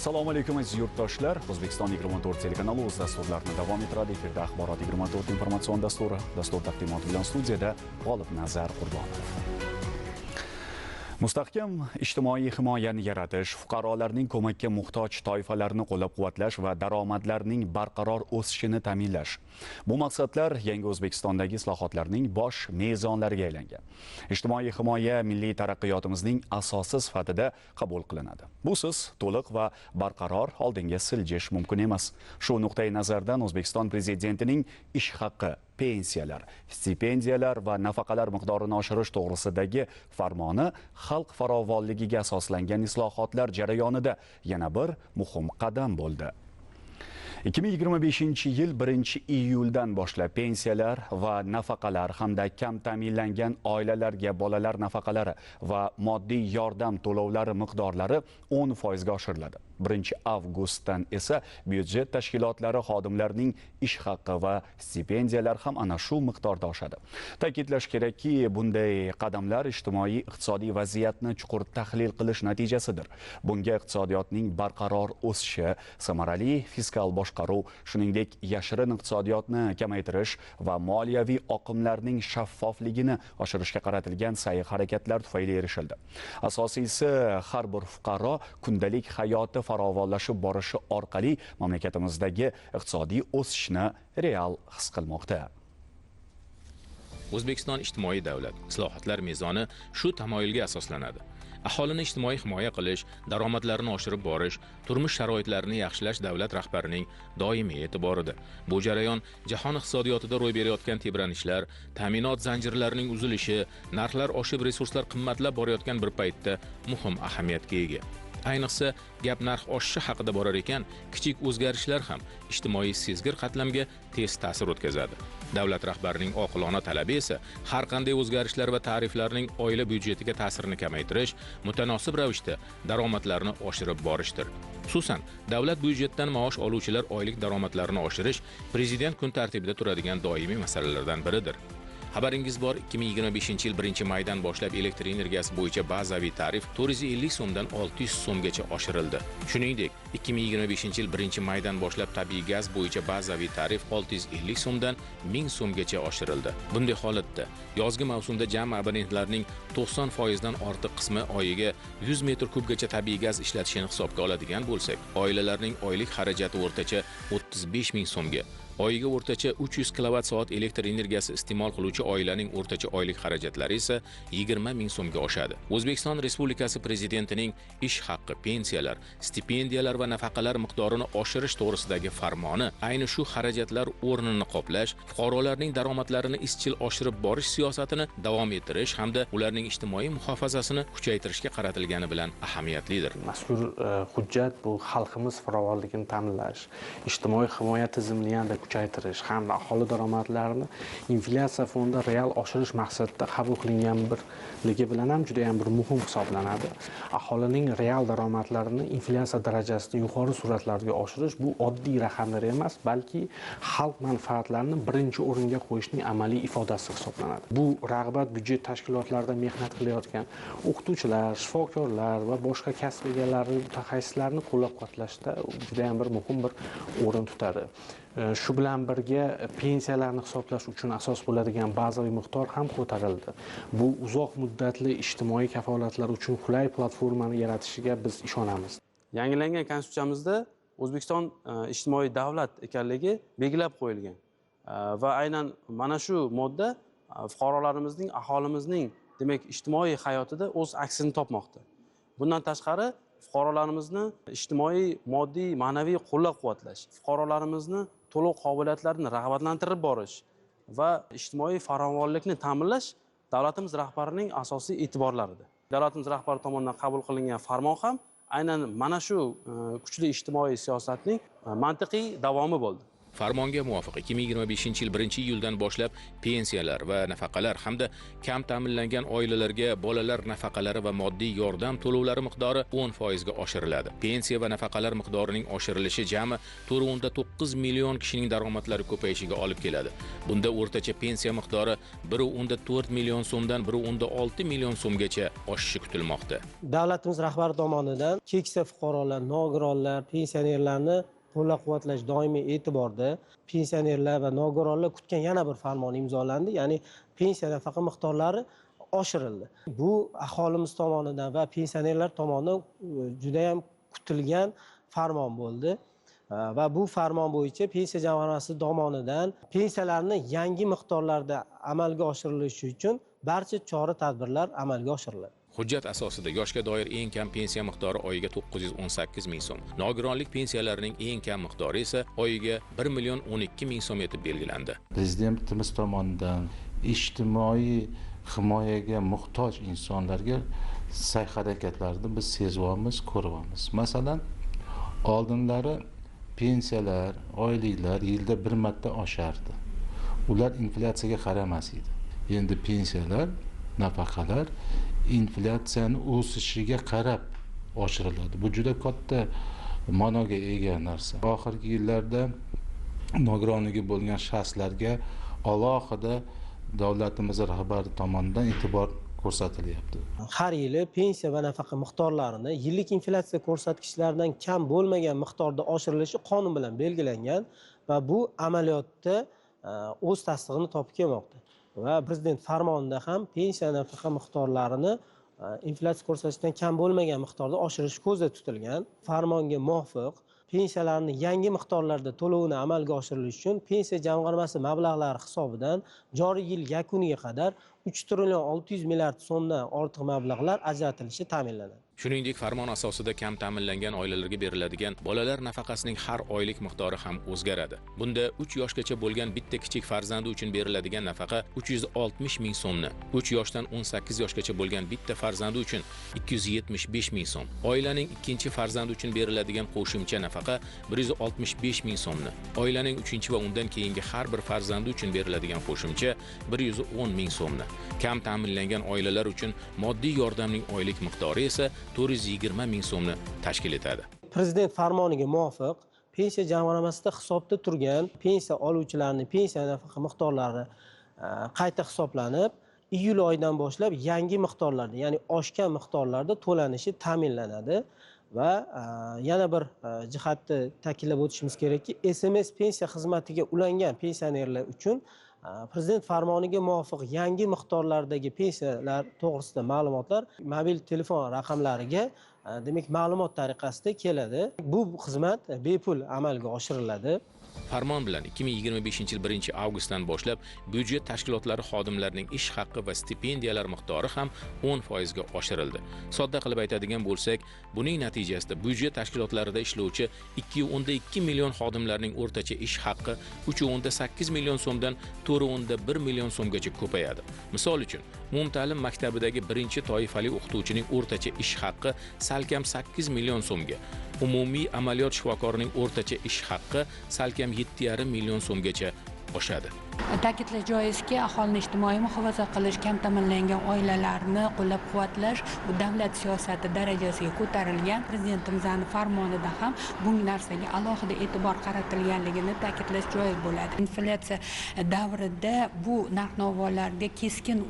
Assalomu alaykum aziz yurtdoshlar. O'zbekiston 24 telekanali o'z dasturlarini davom ettiradi. Efirda Axborot 24 informatsion dasturi. Dastur taqdimoti bilan studiyada G'olib Nazar Qurbonov. Mustahkam ijtimoiy himoyani yaratish, fuqarolarning ko'makka muhtoj toifalarni qo'llab-quvvatlash va daromadlarning barqaror o'sishini ta'minlash. Bu maqsadlar yangi O'zbekistondagi islohotlarning bosh mezonlariga aylangan. Ijtimoiy himoya milliy taraqqiyotimizning asosi sifatida qabul qilinadi. Busiz to'liq va barqaror oldinga siljish mumkin emas. Shu nuqtai nazardan O'zbekiston prezidentining ish haqqi, pensiyalar, stipendiyalar va nafaqalar miqdorini oshirish to'g'risidagi farmoni xalq farovonligiga asoslangan islohotlar jarayonida yana bir muhim qadam bo'ldi. 2025-yil 1-iyuldan boshlab pensiyalar va nafaqalar hamda kam ta'minlangan oilalarga bolalar nafaqalari va moddiy yordam to'lovlari miqdorlari 10% ga oshiriladi. 1-avgustdan esa byudjet tashkilotlari xodimlarining ish haqqi va stipendiyalar ham ana shu miqdorda oshadi. Ta'kidlash kerakki, bunday qadamlar ijtimoiy iqtisodiy vaziyatni chuqur tahlil qilish natijasidir. Bunga iqtisodiyotning barqaror o'sishi, samarali fiskal boshqaruv, shuningdek yashirin iqtisodiyotni kamaytirish va moliyaviy oqimlarning shaffofligini oshirishga qaratilgan sa'y-harakatlar tufayli erishildi. Asosiysi, har bir fuqaro kundalik hayoti farovonlashib borishi orqali mamlakatimizdagi iqtisodiy o'sishni real his qilmoqda. O'zbekiston ijtimoiy davlat islohotlar mezoni shu tamoyilga asoslanadi. Aholini ijtimoiy himoya qilish, daromadlarini oshirib borish, turmush sharoitlarini yaxshilash davlat rahbarining doimiy e'tiborida. Bu jarayon jahon iqtisodiyotida ro'y berayotgan tebranishlar, ta'minot zanjirlarining uzilishi, narxlar oshib, resurslar qimmatlab borayotgan bir paytda muhim ahamiyatga ega. Ayniqsa, gap narx oshishi haqida borar ekan, kichik o'zgarishlar ham ijtimoiy sezgir qatlamga tez ta'sir o'tkazadi. Davlat rahbarining oqilona talabi esa har qanday o'zgarishlar va tariflarning oila byudjetiga ta'sirini kamaytirish, mutanosib ravishda daromadlarni oshirib borishdir. Xususan, davlat byudjetidan maosh oluvchilar oylik daromadlarini oshirish prezident kun tartibida turadigan doimiy masalalardan biridir. Xabaringiz bor, 2025-yil 1-maydan boshlab elektr energiyasi bo'yicha bazaviy tarif 450 so'mdan 600 so'mgacha oshirildi. Shuningdek, 2025-yil 1-maydan boshlab tabiiy gaz bo'yicha bazaviy tarif 650 so'mdan 1000 so'mgacha oshirildi. Bunday holatda yozgi mavsumda jami abonentlarning 90% dan ortiq qismi oyiga 100 metr kubgacha tabiiy gaz ishlatishini hisobga oladigan bo'lsak, oilalarning oylik xarajati o'rtacha 35 ming so'mga, oyiga o'rtacha 300 kWh elektr energiyasi iste'mol qiluvchi oilaning o'rtacha oylik xarajatlari esa 20 ming so'mga oshadi. O'zbekiston Respublikasi prezidentining ish haqqi, pensiyalar, stipendiyalar va nafaqalar miqdorini oshirish to'g'risidagi farmoni ayni shu xarajatlar o'rnini qoplash, fuqarolarning daromadlarini izchil oshirib borish siyosatini davom ettirish hamda ularning ijtimoiy muhofazasini kuchaytirishga qaratilgani bilan ahamiyatlidir. Mazkur hujjat bu xalqimiz farovonligini ta'minlash, ijtimoiy himoya tizimini yanada kuchaytirish hamda aholi daromadlarini inflyatsiya fonida real oshirish maqsadida qabul qilingan birligi bilan ham juda ham bir muhim hisoblanadi. Aholining real daromadlarini inflyatsiya darajasidan yuqori sur'atlarga oshirish bu oddiy raqamlar emas, balki xalq manfaatlarini birinchi o'ringa qo'yishning amaliy ifodasi hisoblanadi. Bu rag'bat byudjet tashkilotlarida mehnat qilayotgan o'qituvchilar, shifokorlar va boshqa kasb egalari, mutaxassislarni qo'llab-quvvatlashda juda ham bir muhim bir o'rin tutadi. Shu bilan birga pensiyalarni hisoblash uchun asos bo'ladigan bazaviy miqdor ham ko'tarildi. Bu uzoq muddatli ijtimoiy kafolatlar uchun qulay platformani yaratishiga biz ishonamiz. Yangilangan konstitutsiyamizda O'zbekiston ijtimoiy davlat ekanligi belgilab qo'yilgan. Va aynan mana shu modda fuqarolarimizning, aholimizning demak ijtimoiy hayotida o'z aksini topmoqda. Bundan tashqari fuqarolarimizni ijtimoiy, moddiy, ma'naviy qo'llab-quvvatlash, fuqarolarimizni to'lov qobiliyatlarini rag'batlantirib borish va ijtimoiy farovonlikni ta'minlash davlatimiz rahbarining asosiy e'tiborlaridir. Davlatimiz rahbari tomonidan qabul qilingan farmon ham aynan mana shu kuchli ijtimoiy siyosatning mantiqiy davomi bo'ldi. Farmonga muvofiq 2025-yil 1-iyuldan boshlab pensiyalar va nafaqalar hamda kam ta'minlangan oilalarga bolalar nafaqalari va moddiy yordam to'lovlari miqdori 10% ga oshiriladi. Pensiya va nafaqalar miqdorining oshirilishi jami 4.9 million kishining daromadlari ko'payishiga olib keladi. Bunda o'rtacha pensiya miqdori 1.4 million so'mdan 1.6 million so'mgacha oshishi kutilmoqda. Davlatimiz rahbari tomonidan keksa fuqarolar, nogironlar, pensionerlarni qo'llab-quvvatlash doimiy e'tiborda. Pensionerlar va nogironlar kutgan yana bir farmon imzolandi, ya'ni pensiya nafaqa miqdorlari oshirildi. Bu aholimiz tomonidan va pensionerlar tomonidan juda ham kutilgan farmon bo'ldi. Va bu farmon bo'yicha pensiya jamg'armasi tomonidan pensiyalarni yangi miqdorlarda amalga oshirilishi uchun barcha chora-tadbirlar amalga oshiriladi. Hujjat asosida yoshga doir eng kam pensiya miqdori oyiga 918 ming so'm. Nogironlik pensiyalarining eng kam miqdori esa oyiga 1 million 12 ming so'm etib belgilandi. Prezidentimiz tomonidan ijtimoiy himoyaga muhtoj insonlarga sa'y-harakatlarni biz sezyapmiz, ko'ryapmiz. Masalan, oldinlari pensiyalar, oyliklar yilda bir marta oshardi. Ular inflyatsiyaga qaramas edi. Endi pensiyalar, nafaqalar inflyatsiyani o'sishiga qarab oshiriladi. Bu juda katta ma'noga ega narsa. Oxirgi yillarda nogironligi bo'lgan shaxslarga alohida davlatimiz rahbari tomonidan e'tibor ko'rsatilyapti. Har yili pensiya va nafaqa miqdorlarini yillik inflyatsiya ko'rsatkichlaridan kam bo'lmagan miqdorda oshirilishi qonun bilan belgilangan va bu amaliyotda o'z tasdig'ini topib kelmoqda. Va prezident farmonida ham pensiya nafaqa miqdorlarini inflyatsiya ko'rsatkichidan kam bo'lmagan miqdorda oshirish ko'zda tutilgan. Farmonga muvofiq pensiyalarni yangi miqdorlarda to'lovini amalga oshirilishi uchun pensiya jamg'armasi mablag'lari hisobidan joriy yil yakuniga qadar 3 trillion 600 milliard so'mdan ortiq mablag'lar ajratilishi ta'minlanadi. Shuningdek, farmon asosida kam ta'minlangan oilalarga beriladigan bolalar nafaqasining har oylik miqdori ham o'zgaradi. Bunda 3 yoshgacha bo'lgan bitta kichik farzandi uchun beriladigan nafaqa 360 ming so'mni, 3 yoshdan 18 yoshgacha bo'lgan bitta farzandi uchun 275 ming so'm, oilaning ikkinchi farzandi uchun beriladigan qo'shimcha nafaqa 165 ming so'mni, oilaning 3 va undan keyingi har bir farzandi uchun beriladigan qo'shimcha 110 ming so'mni, kam ta'minlangan oilalar uchun moddiy yordamning oylik miqdori esa 420 ming so'mni tashkil etadi. Prezident farmoniga muvofiq pensiya jamg'armasida hisobda turgan pensiya oluvchilarning pensiya nafaqa miqdorlari qayta hisoblanib, iyul oyidan boshlab yangi miqdorlarda, ya'ni oshgan miqdorlarda to'lanishi ta'minlanadi. Va yana bir jihatni ta'kidlab o'tishimiz kerakki, SMS pensiya xizmatiga ulangan pensionerlar uchun Prezident farmoniga muvofiq yangi miqdorlardagi pensiyalar to'g'risida ma'lumotlar mobil telefon raqamlariga demak ma'lumot tariqasida keladi. Bu xizmat bepul amalga oshiriladi. Farmon bilan 2025-yil 1-avgustdan boshlab byudjet tashkilotlari xodimlarining ish haqqi va stipendiyalar miqdori ham 10% ga oshirildi. Sodda qilib aytadigan bo'lsak, buning natijasida byudjet tashkilotlarida ishlovchi 2.2 million xodimlarning o'rtacha ish haqqi 3.8 million so'mdan 4.1 million so'mgacha ko'payadi. Misol uchun, umumta'lim maktabidagi birinchi toifali o'qituvchining o'rtacha ish haqqi salkam 8 million so'mga, umumiy amaliyot shifokorining o'rtacha ish haqqi salkam 7,5 million so'mgacha oshadi. Ta'kidlash joizki, aholini ijtimoiy muhofaza qilish, kam ta'minlangan oilalarni qo'llab-quvvatlash bu davlat siyosati darajasiga ko'tarilgan. Prezidentimizning farmonida ham bu narsaga alohida e'tibor qaratilganligini ta'kidlash joiz bo'ladi. Inflyatsiya davrida bu narx-navolarga keskin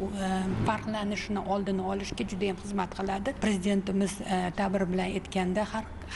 farqlanishini oldini olishga juda ham xizmat qiladi. Prezidentimiz ta'biri bilan aytganda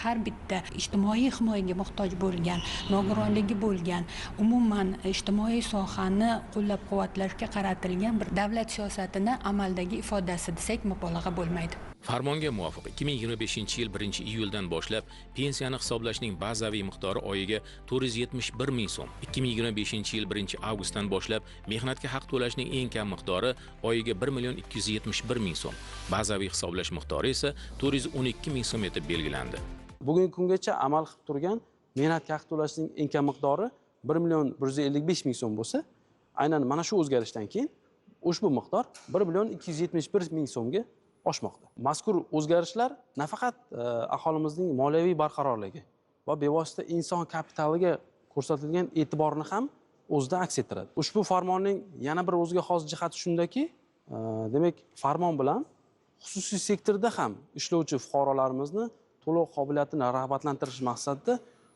har bitta ijtimoiy himoyaga muhtoj bo'lgan, nogironligi bo'lgan, umuman ijtimoiy sohani qo'llab-quvvatlashga qaratilgan bir davlat siyosatini amaldagi ifodasi desak mubolag'a bo'lmaydi. Farmonga muvofiq 2025-yil 1-iyuldan boshlab pensiyani hisoblashning bazaviy miqdori oyiga 471 ming so'm, 2025-yil 1-avgustdan boshlab mehnatga haq to'lashning eng kam miqdori oyiga 1 million 271 ming so'm, bazaviy hisoblash miqdori esa 412 ming so'm etib belgilandi. Bugungi kungacha amal qilib turgan mehnatga haq to'lashning eng kam miqdori 1 million 155 ming so'm bo'lsa, aynan mana shu o'zgarishdan keyin ushbu miqdor 1 million 271 ming so'mga oshmoqda. Mazkur o'zgarishlar nafaqat aholimizning moliyaviy barqarorligi va bevosita inson kapitaliga ko'rsatilgan e'tiborni ham o'zida aks ettiradi. Ushbu farmonning yana bir o'ziga xos jihati shundaki, demak, farmon bilan xususiy sektorda ham ishlovchi fuqarolarimizni to'lov qobiliyatini rag'batlantirish maqsadida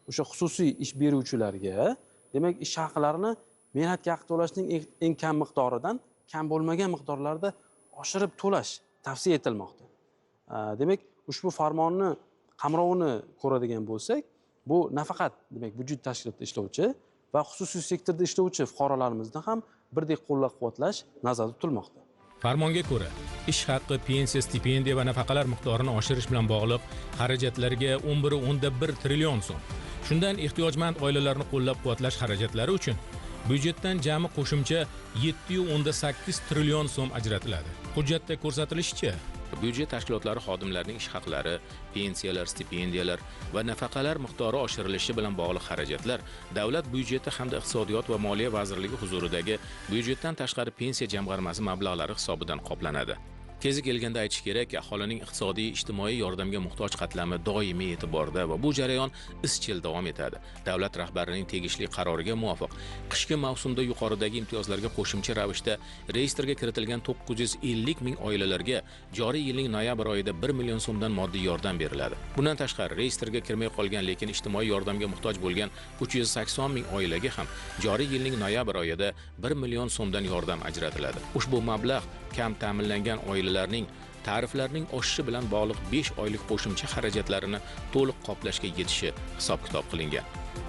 o'sha xususiy ish beruvchilarga, demak, ish haqlarini mehnatga haq to'lashning eng kam miqdoridan kam bo'lmagan miqdorlarda oshirib to'lash tavsiya etilmoqda. Demak, ushbu farmonni qamrovini ko'radigan bo'lsak, bu nafaqat demak byudjet tashkilotida ishlovchi va xususiy sektorda ishlovchi fuqarolarimizni ham birdek qo'llab-quvvatlash nazarda tutilmoqda. Farmonga ko'ra, ish haqqi, pensiya, stipendiya va nafaqalar miqdorini oshirish bilan bog'liq xarajatlarga 11.1 trillion so'm. Shundan ehtiyojmand oilalarni qo'llab-quvvatlash xarajatlari uchun byudjetdan jami qo'shimcha 7.8 trillion so'm ajratiladi. Hujjatda ko'rsatilishicha, byudjet tashkilotlari xodimlarining ish haqlari, pensiyalar, stipendiyalar va nafaqalar miqdori oshirilishi bilan bog'liq xarajatlar davlat byudjeti hamda iqtisodiyot va moliya vazirligi huzuridagi byudjetdan tashqari pensiya jamg'armasi mablag'lari hisobidan qoplanadi. Kezi kelganda aytish kerakki, aholining iqtisodiy, ijtimoiy yordamga muhtoj qatlami doimiy e'tiborda va bu jarayon izchil davom etadi. Davlat rahbarining tegishli qaroriga muvofiq qishki mavsumda yuqoridagi imtiyozlarga qo'shimcha ravishda reyestrga kiritilgan 950 ming oilalarga joriy yilning noyabr oyida 1 million so'mdan moddiy yordam beriladi. Bundan tashqari reyestrga kirmay qolgan lekin ijtimoiy yordamga muhtoj bo'lgan 380 ming oilaga ham joriy yilning noyabr oyida 1 million so'mdan yordam ajratiladi. Ushbu mablag' kam ta'minlangan oilalarning tariflarning oshishi bilan bog'liq 5 oylik qo'shimcha xarajatlarini to'liq qoplashga yetishi hisob-kitob qilingan.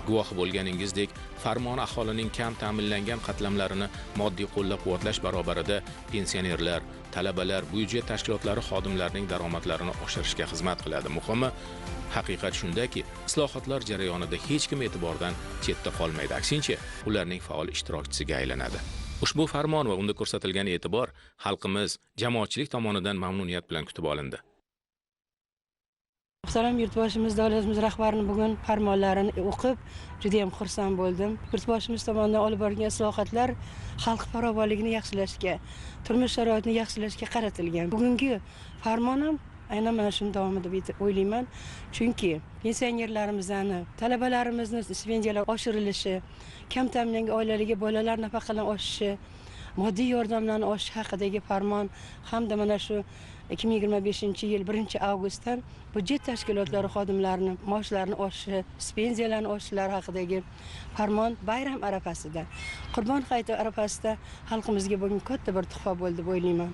Guvohi bo'lganingizdek, farmon aholining kam ta'minlangan qatlamlarini moddiy qo'llab-quvvatlash barobarida pensionerlar, talabalar, byudjet tashkilotlari xodimlarining daromadlarini oshirishga xizmat qiladi. Muhimi, haqiqat shundaki, islohotlar jarayonida hech kim e'tibordan chetda qolmaydi. Aksincha, ularning faol ishtirokchisiga aylanadi. Ushbu farmon va unda ko'rsatilgan e'tibor xalqimiz, jamoatchilik tomonidan mamnuniyat bilan kutib olindi. Muhtaram yurtboshimiz, davlatimiz rahbarining bugun farmonlarini o'qib, juda ham xursand bo'ldim. Yurtboshimiz tomonidan olib borilgan islohotlar xalq farovonligini yaxshilashga, turmush sharoitini yaxshilashga qaratilgan. Bugungi farmon ham aynan mana shuni davom deb o'ylayman. Chunki pensionerlarimizni, talabalarimizni stipendiyalar oshirilishi, kam ta'minlangan oilalarga bolalar nafaqalari oshishi, moddiy yordamlarning oshishi haqidagi farmon hamda mana shu 2025-yil 1-avgustdan byudjet tashkilotlari xodimlarining maoshlarini oshishi, stipendiyalarning oshishlari haqidagi farmon bayram arafasida, Qurbon hayiti arafasida xalqimizga bugun katta bir tuhfa bo'ldi deb o'ylayman.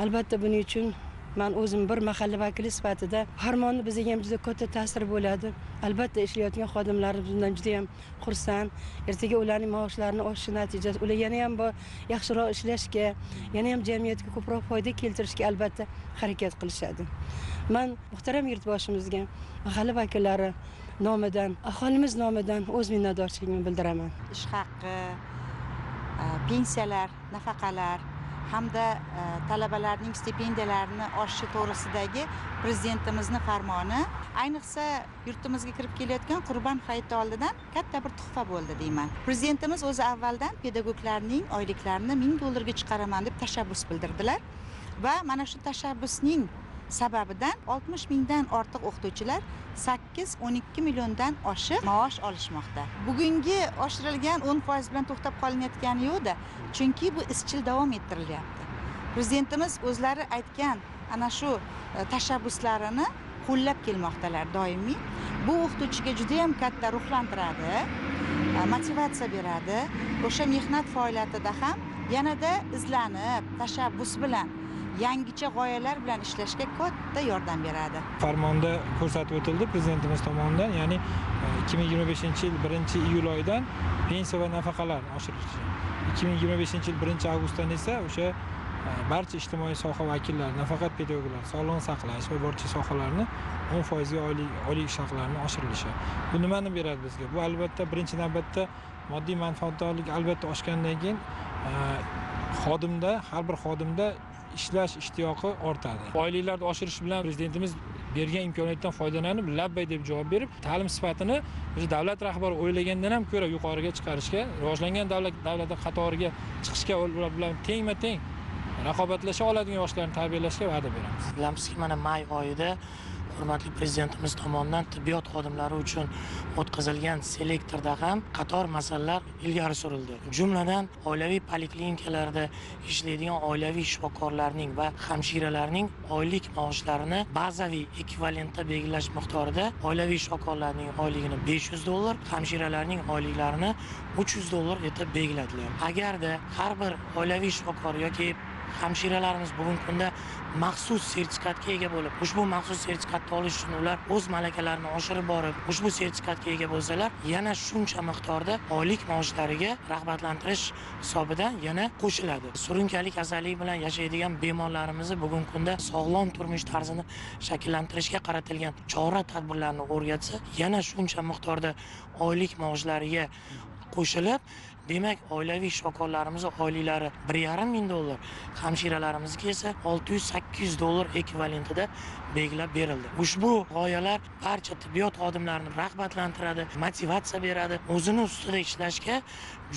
Albatta buning uchun men o'zim bir mahalla vakili sifatida farmonni bizga ham juda katta ta'sir bo'ladi. Albatta ishlayotgan xodimlarimiz bundan juda ham xursand. Ertaga ularning maoshlarini oshishi natijasida ular yana ham yaxshiroq ishlashga, yana ham jamiyatga ko'proq foyda keltirishga albatta harakat qilishadi. Men muhtaram yurtboshimizga, mahalla vakillari nomidan, aholimiz nomidan o'z minnatdorchiligimni bildiraman. Ish haqqi, pensiyalar, nafaqalar hamda talabalarning stipendiyalarini oshishi to'g'risidagi prezidentimizning farmoni ayniqsa yurtimizga kirib kelayotgan Qurbon hayiti oldidan katta bir tuhfa bo'ldi deyman. Prezidentimiz o'zi avvaldan pedagoglarning oyliklarini $1000 ga chiqaraman deb tashabbus bildirdilar va mana shu tashabbusning sababidan 60 mingdan ortiq o'qituvchilar 8-12 milliondan oshiq maosh olishmoqda. Bugungi oshirilgan 10% bilan to'xtab qolinayotgani yo'qda, chunki bu izchil davom ettirilyapti. Prezidentimiz o'zlari aytgan ana shu tashabbuslarini qo'llab kelmoqdalar doimiy. Bu o'qituvchiga juda ham katta ruhlantiradi, motivatsiya beradi. O'sha mehnat faoliyatida ham yanada izlanib, tashabbus bilan yangicha g'oyalar bilan ishlashga katta yordam beradi. Farmonda ko'rsatib o'tildi prezidentimiz tomonidan, ya'ni 2025-yil 1-iyul oyidan pensiya va nafaqalar oshirilishi. 2025-yil 1-avgustdan esa o'sha barcha ijtimoiy soha vakillari, nafaqat pedagoglar, sog'liqni saqlash va barcha sohalarni 10% ga oylik ish haqlarini oshirilishi. Bu nimani beradi bizga? Bu albatta birinchi navbatda moddiy manfaatdorlik albatta oshgandan keyin xodimda, har bir xodimda ishlash ishtiyoqi ortadi. Oyliklarni oshirish bilan prezidentimiz bergan imkoniyatdan foydalanib, labbay deb javob berib, ta'lim sifatini o'zi davlat rahbari o'ylagandan ham ko'ra yuqoriga chiqarishga, rivojlangan davlat qatoriga chiqishga, ular bilan tengma-teng raqobatlasha oladigan yoshlarni tarbiyalashga va'da beramiz. Bilamizki, mana may oyida hurmatli prezidentimiz tomonidan tibbiyot xodimlari uchun o'tkazilgan selektorda ham qator masalalar ilgari surildi. Jumladan, oilaviy poliklinikalarda ishlaydigan oilaviy shifokorlarning va hamshiralarning oylik maoshlarini bazaviy ekvivalentda belgilash miqdorida oilaviy shifokorlarning oyligini $500, hamshiralarning oyliklarini $300 etib belgiladilar. Agarda har bir oilaviy shifokor yoki hamshiralarimiz bugungi kunda maxsus sertifikatga ega bo'lib, ushbu maxsus sertifikatni olish uchun ular o'z malakalarini oshirib borib, ushbu sertifikatga ega bo'lsalar, yana shuncha miqdorda oylik maoshlariga rag'batlantirish hisobidan yana qo'shiladi. Surunkali kasallik bilan yashaydigan bemorlarimizni bugungi kunda sog'lom turmush tarzini shakllantirishga qaratilgan chora-tadbirlarni o'rgatsa, yana shuncha miqdorda oylik maoshlariga qo'shilib, demak, oilaviy shifokorlarimiz oyliklari $1,500, hamshiralarimizga esa $600-800 ekvivalentida belgilab berildi. Ushbu g'oyalar barcha tibbiyot xodimlarini rag'batlantiradi, motivatsiya beradi, o'zini ustida ishlashga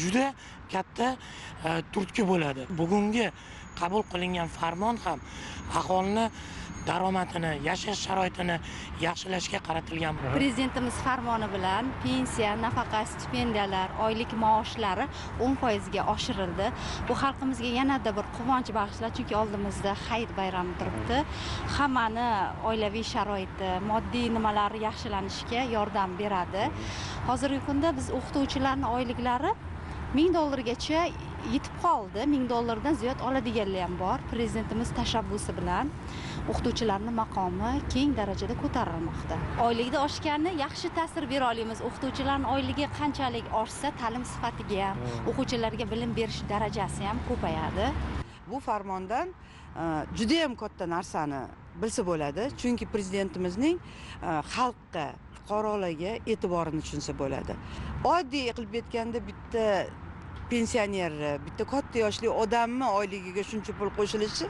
juda katta turtki bo'ladi. Bugungi qabul qilingan farmon ham aholini daromadini, yashash sharoitini yaxshilashga qaratilgan. Prezidentimiz farmoni bilan pensiya, nafaqa, stipendiyalar, oylik maoshlari 10% ga oshirildi. Bu xalqimizga yanada bir quvonch bag'ishladi, chunki oldimizda Hayit bayrami turibdi. Hammani oilaviy sharoiti, moddiy nimalari yaxshilanishiga yordam beradi. Hozirgi kunda biz o'qituvchilarning oyliklari $1000 gacha yetib qoldi. $1000 dan ziyod oladiganlar ham bor. Prezidentimiz tashabbusi bilan o'qituvchilarning maqomi keng darajada ko'tarilmoqda. Oylikda oshgani yaxshi ta'sir bera olamiz. O'qituvchilarning oyligi qanchalik oshsa, ta'lim sifatiga ham, o'quvchilarga bilim berish darajasi ham ko'payadi. Bu farmondan juda ham katta narsani bilsa bo'ladi, chunki prezidentimizning xalqqa, fuqarolarga e'tiborini tushunsa bo'ladi. Oddiy qilib aytganda bitta pensioner, bitta katta yoshli odamni oyligiga shuncha pul qo'shilishi,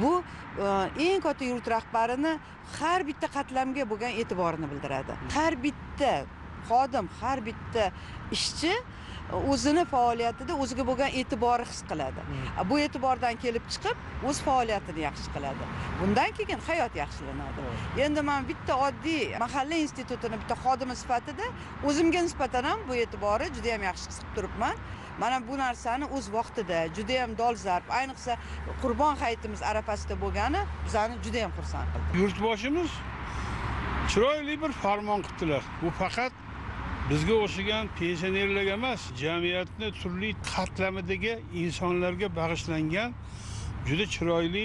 bu eng katta yurt rahbarini har bitta qatlamga bo'lgan e'tiborini bildiradi. Har bitta xodim, har bitta ishchi o'zini faoliyatida o'ziga bo'lgan e'tiborni his qiladi. Bu e'tibordan kelib chiqib, o'z faoliyatini yaxshi qiladi. Bundan keyin hayot yaxshilanadi. Endi men bitta oddiy mahalla institutini bitta xodimi sifatida o'zimga nisbatan ham bu e'tiborni juda ham yaxshi his qilib turibman. Mana bu narsani o'z vaqtida juda ham dolzarb, ayniqsa Qurbon hayitimiz arafasida bo'lgani bizani juda ham xursand qildi. Yurtboshimiz chiroyli bir farmon qildilar. Bu faqat bizga o'xshagan pensionerlarga emas, jamiyatni turli qatlamidagi insonlarga bag'ishlangan juda chiroyli,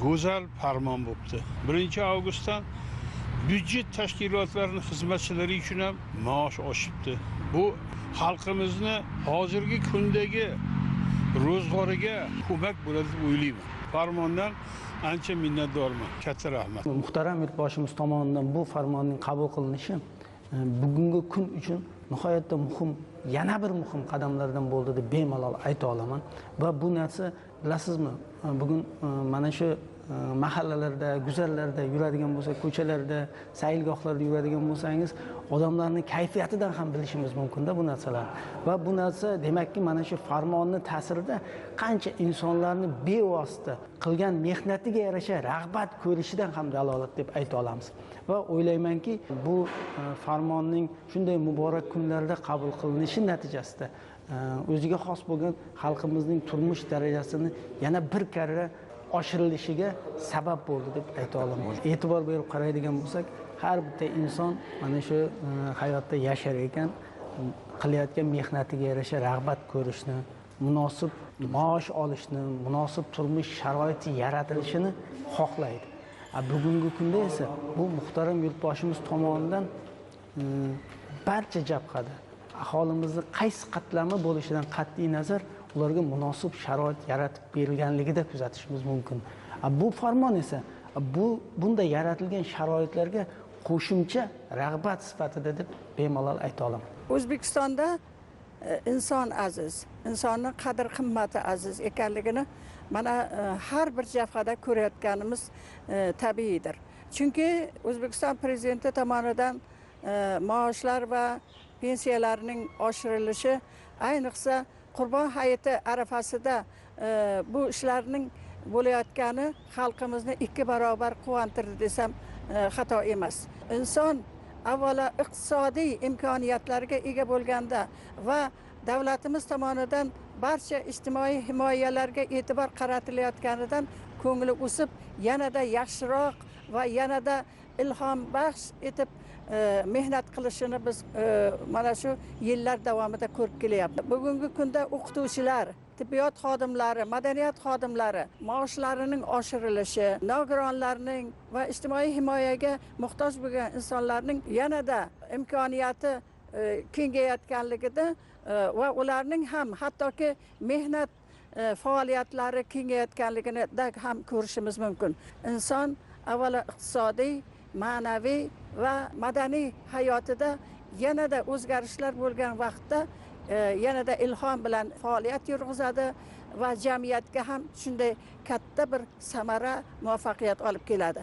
go'zal farmon bo'libdi. 1-avgustdan byudjet tashkilotlarining xizmatchilari uchun ham maosh oshibdi. Bu xalqimizni hozirgi kundagi ro'zg'origa ko'mak bo'ladi deb o'ylayman. Farmondan ancha minnatdorman. Katta rahmat. Muhtaram yurtboshimiz tomonidan bu farmonning qabul qilinishi bugungi kun uchun nihoyatda muhim, yana bir muhim qadamlardan bo'ldi deb bemalol ayta olaman. Va bu narsa, bilasizmi, bugun mana shu mahallalarda, guzarlarda yuradigan bo'lsak, ko'chalarda, saylgohlarda yuradigan bo'lsangiz, odamlarning kayfiyatidan ham bilishimiz mumkin-da bu narsalar. Va bu narsa demakki mana shu farmonning ta'sirida qancha insonlarni bevosita qilgan mehnatiga yarasha rag'bat ko'rishidan ham dalolat deb ayta olamiz. Va o'ylaymanki, bu farmonning shunday muborak kunlarda qabul qilinishi natijasida o'ziga xos bo'lgan xalqimizning turmush darajasini yana bir karra oshirilishiga sabab bo'ldi deb ayta olaman. E'tibor berib qaraydigan bo'lsak, har bitta inson mana shu hayotda yashar ekan, qilayotgan mehnatiga yarasha rag'bat ko'rishni, munosib maosh olishni, munosib turmush sharoiti yaratilishini xohlaydi. Bugungi kunda esa bu muhtaram yurtboshimiz tomonidan barcha jabhada aholimizni qaysi qatlami bo'lishidan qat'iy nazar ularga munosib sharoit yaratib berilganligida kuzatishimiz mumkin. Bu farmon esa bunday yaratilgan sharoitlarga qo'shimcha rag'bat sifatida deb bemalol ayta olaman. O'zbekistonda inson aziz, insonning qadr qimmati aziz ekanligini mana har bir jabhada ko'rayotganimiz tabiiydir. Chunki O'zbekiston prezidenti tomonidan maoshlar va pensiyalarning oshirilishi, ayniqsa Qurbon hayiti arafasida bu ishlarning bo'layotgani xalqimizni 2 barobar quvontirdi desam xato emas. Inson avvalo iqtisodiy imkoniyatlarga ega bo'lganda va davlatimiz tomonidan barcha ijtimoiy himoyalarga e'tibor qaratilayotganidan ko'ngli o'sib, yanada yaxshiroq va yanada ilhom baxsh etib mehnat qilishini biz mana shu yillar davomida ko'rib kelyapmiz. Bugungi kunda o'qituvchilar, tibbiyot xodimlari, madaniyat xodimlari maoshlarining oshirilishi, nogironlarning va ijtimoiy himoyaga muhtoj bo'lgan insonlarning yanada imkoniyati kengayayotganligida va ularning ham hattoki mehnat faoliyatlari kengayayotganligini ham ko'rishimiz mumkin. Inson avvalo iqtisodiy, ma'naviy va madaniy hayotida yanada o'zgarishlar bo'lgan vaqtda yanada ilhom bilan faoliyat yurg'izadi va jamiyatga ham shunday katta bir samara, muvaffaqiyat olib keladi.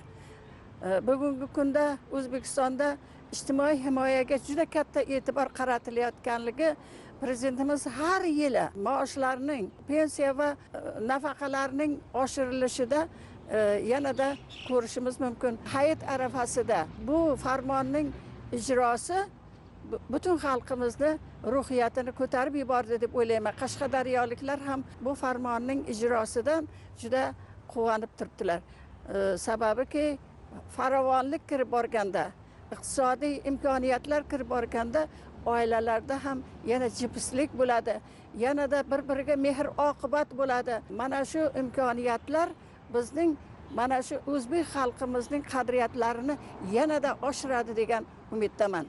Bugungi kunda O'zbekistonda ijtimoiy himoyaga juda katta e'tibor qaratilayotganligi Prezidentimiz har yili maoshlarning, pensiya va nafaqalarning oshirilishida yanada ko'rishimiz mumkin. Hayit arafasida bu farmonning ijrosi butun xalqimizni ruhiyatini ko'tarib yubordi deb o'ylayman. Qashqadaryoliklar ham bu farmonning ijrosidan juda quvonib turibdilar. Sababiki farovonlik kirib borganda, iqtisodiy imkoniyatlar kirib borganda oilalarda ham yana jipslik bo'ladi, yanada bir-biriga mehr oqibat bo'ladi. Mana shu imkoniyatlar bizning mana shu o'zbek xalqimizning qadriyatlarini yanada oshiradi degan umiddaman.